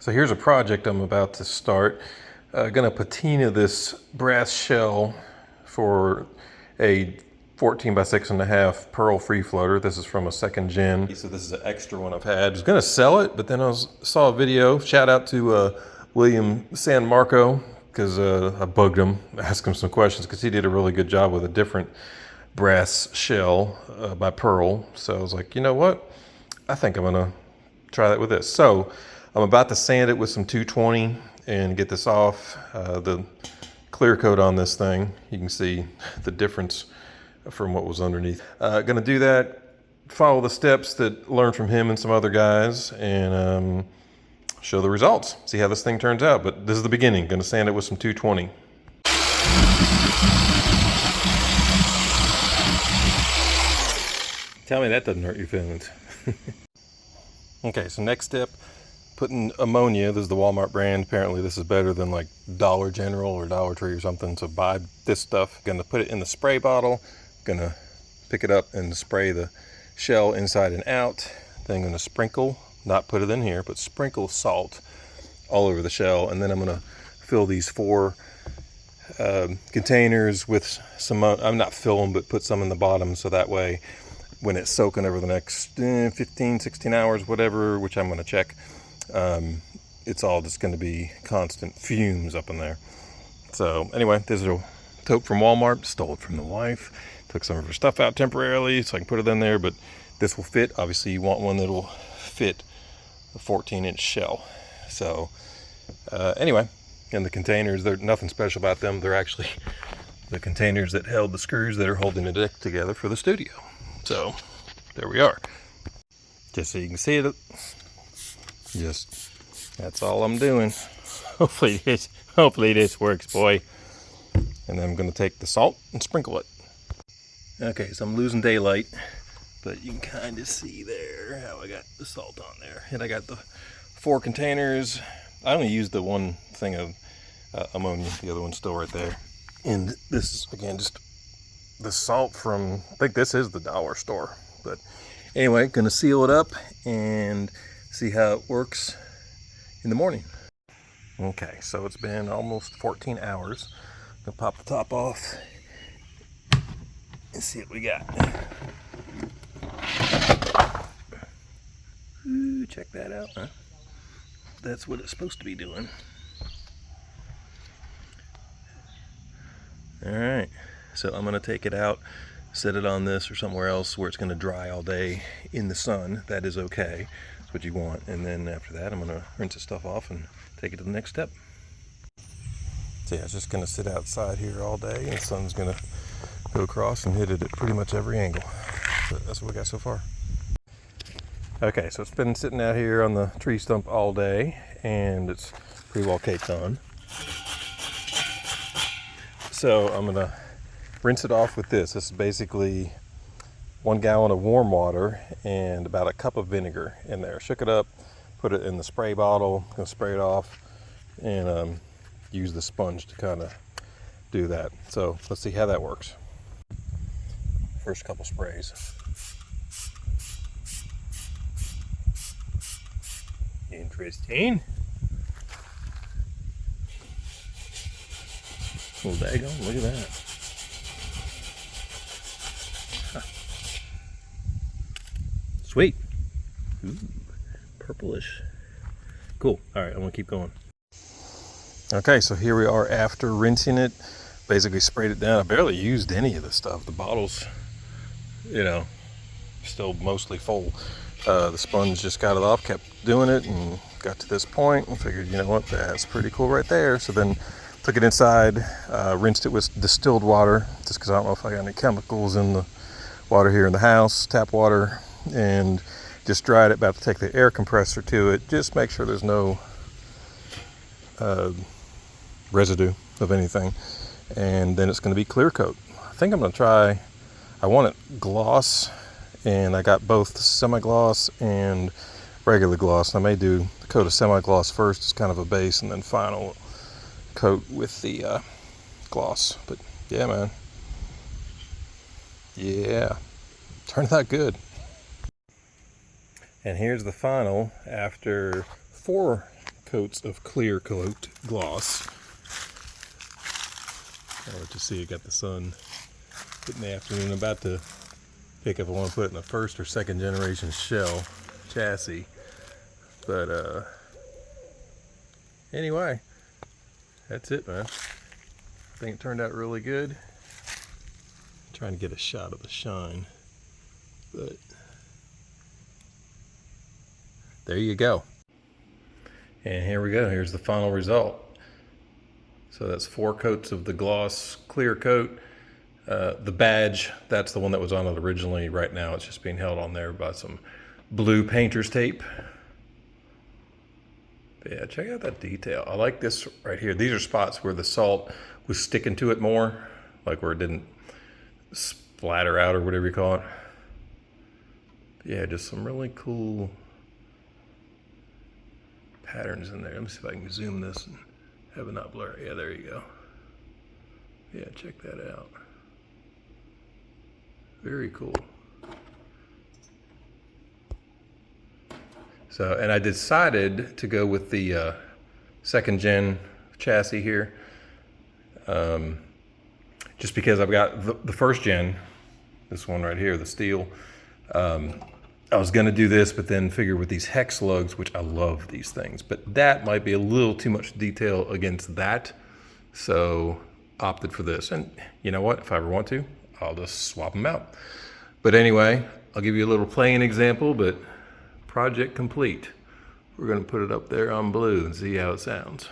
So here's a project I'm about to start. Gonna patina this brass shell for a 14 by 6.5 pearl free floater. This is from a second gen. So this is an extra one I've had. I was gonna sell it, but then I saw a video. Shout out to William San Marco, because I bugged him, asked him some questions, because he did a really good job with a different brass shell by Pearl. So I was like, you know what? I think I'm gonna try that with this. So I'm about to sand it with some 220 and get this off. The clear coat on this thing, you can see the difference from what was underneath. Gonna do that, follow the steps that learned from him and some other guys, and show the results, see how this thing turns out. But this is the beginning. Gonna sand it with some 220. Tell me that doesn't hurt your feelings. Okay, so next step, putting ammonia. This is the Walmart brand. Apparently this is better than like Dollar General or Dollar Tree or something, so buy this stuff. Gonna put it in the spray bottle, gonna pick it up and spray the shell inside and out. Then gonna sprinkle, not put it in here, but sprinkle salt all over the shell. And then I'm gonna fill these 4 containers with some, I'm not fill them, but put some in the bottom, so that way when it's soaking over the next 15, 16 hours, whatever, which I'm gonna check, it's all just going to be constant fumes up in there. So anyway, this is a tote from Walmart. Stole it from the wife. Took some of her stuff out temporarily so I can put it in there, but this will fit. Obviously you want one that will fit a 14-inch shell. So anyway, and the containers, there's nothing special about them. They're actually the containers that held the screws that are holding the deck together for the studio. So there we are. Just so you can see it. That's all I'm doing. Hopefully this works, boy. And then I'm gonna take the salt and sprinkle it. Okay, so I'm losing daylight, but you can kind of see there how I got the salt on there. And I got the 4 containers. I only used the one thing of ammonia. The other one's still right there. And this is, again, just the salt from, I think this is the dollar store. But anyway, gonna seal it up and see how it works in the morning. Okay, so it's been almost 14 hours. Gonna pop the top off and see what we got. Ooh, check that out, huh? That's what it's supposed to be doing. All right, so I'm gonna take it out, set it on this or somewhere else where it's gonna dry all day in the sun. That is okay. That's what you want. And then after that, I'm gonna rinse the stuff off and take it to the next step. So yeah, it's just gonna sit outside here all day, and the sun's gonna go across and hit it at pretty much every angle. So that's what we got so far. Okay, so it's been sitting out here on the tree stump all day, and it's pretty well caked on. So I'm gonna rinse it off with this. This is basically 1 gallon of warm water and about a cup of vinegar in there. Shook it up, put it in the spray bottle, gonna spray it off, and use the sponge to kind of do that. So let's see how that works. First couple sprays. Interesting. Oh, daggone, look at that. Huh. Sweet. Ooh, purplish. Cool. All right, I'm gonna keep going. Okay, so here we are after rinsing it. Basically sprayed it down. I barely used any of the stuff. The bottle's, you know, still mostly full. The sponge just got it off, kept doing it, and got to this point and figured, you know what, that's pretty cool right there. So then took it inside, rinsed it with distilled water, just because I don't know if I got any chemicals in the water here in the house, tap water, and just dried it. About to take the air compressor to it, just make sure there's no residue of anything. And then it's going to be clear coat. I think I'm going to try, I want it gloss, and I got both semi-gloss and regular gloss. I may do the coat of semi-gloss first as kind of a base, and then final coat with the gloss. But yeah, man, yeah, turned out good. And here's the final after 4 coats of clear coat gloss. I'll let you see, it got the sun in the afternoon. I'm about to pick if I want to put it in a first or second generation shell chassis. But anyway, that's it, man. I think it turned out really good. I'm trying to get a shot of the shine, but there you go. And here we go. Here's the final result. So that's 4 coats of the gloss clear coat. The badge, that's the one that was on it originally. Right now it's just being held on there by some blue painter's tape. But yeah, check out that detail. I like this right here. These are spots where the salt was sticking to it more, like where it didn't splatter out or whatever you call it. But yeah, just some really cool patterns in there. Let me see if I can zoom this and have it not blur. Yeah, there you go. Yeah, check that out. Very cool. So, and I decided to go with the second gen chassis here, just because I've got the first gen, this one right here, the steel. I was gonna do this, but then figure with these hex lugs, which I love these things, but that might be a little too much detail against that. So opted for this. And you know what, if I ever want to, I'll just swap them out. But anyway, I'll give you a little playing example, but project complete. We're gonna put it up there on blue and see how it sounds.